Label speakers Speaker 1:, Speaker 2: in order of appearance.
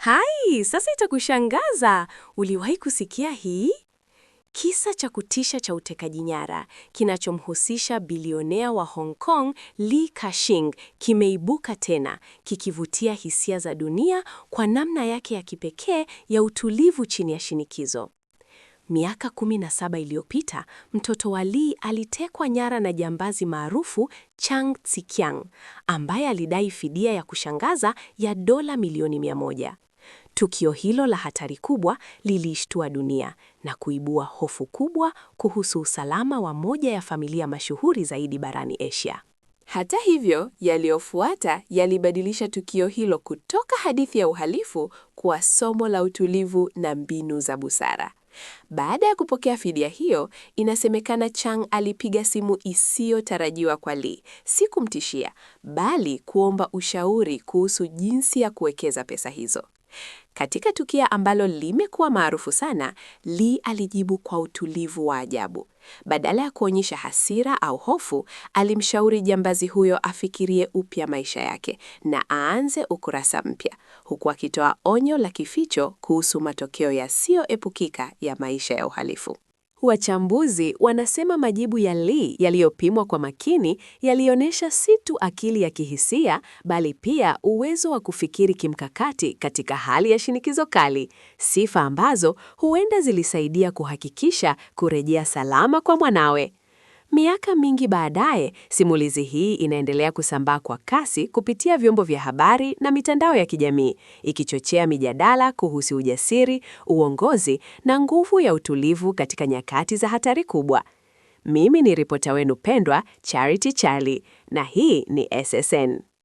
Speaker 1: Hai, sasa itakushangaza. Uliwahi kusikia hii? Kisa cha kutisha cha utekaji nyara kinachomhusisha bilionea wa Hong Kong Li Ka-shing kimeibuka tena, kikivutia hisia za dunia kwa namna yake ya kipekee ya utulivu chini ya shinikizo. Miaka 17 iliyopita, mtoto wa Li alitekwa nyara na jambazi maarufu Chang Tsikyang, ambaye alidai fidia ya kushangaza ya dola milioni 100. Tukio hilo la hatari kubwa liliishtua dunia na kuibua hofu kubwa kuhusu usalama wa moja ya familia mashuhuri zaidi barani Asia.
Speaker 2: Hata hivyo, yaliyofuata yalibadilisha tukio hilo kutoka hadithi ya uhalifu kuwa somo la utulivu na mbinu za busara. Baada ya kupokea fidia hiyo, inasemekana Chang alipiga simu isiyotarajiwa kwa Li, si kumtishia, bali kuomba ushauri kuhusu jinsi ya kuwekeza pesa hizo. Katika tukio ambalo limekuwa maarufu sana, Li alijibu kwa utulivu wa ajabu. Badala ya kuonyesha hasira au hofu, alimshauri jambazi huyo afikirie upya maisha yake na aanze ukurasa mpya, huku akitoa onyo la kificho kuhusu matokeo yasiyoepukika ya maisha ya uhalifu.
Speaker 1: Wachambuzi wanasema majibu ya Li yaliyopimwa kwa makini yalionyesha si tu akili ya kihisia, bali pia uwezo wa kufikiri kimkakati katika hali ya shinikizo kali, sifa ambazo huenda zilisaidia kuhakikisha kurejea salama kwa mwanawe. Miaka mingi baadaye, simulizi hii inaendelea kusambaa kwa kasi kupitia vyombo vya habari na mitandao ya kijamii, ikichochea mijadala kuhusu ujasiri, uongozi na nguvu ya utulivu katika nyakati za hatari kubwa. Mimi ni ripota wenu pendwa, Charity Charlie, na hii ni SSN.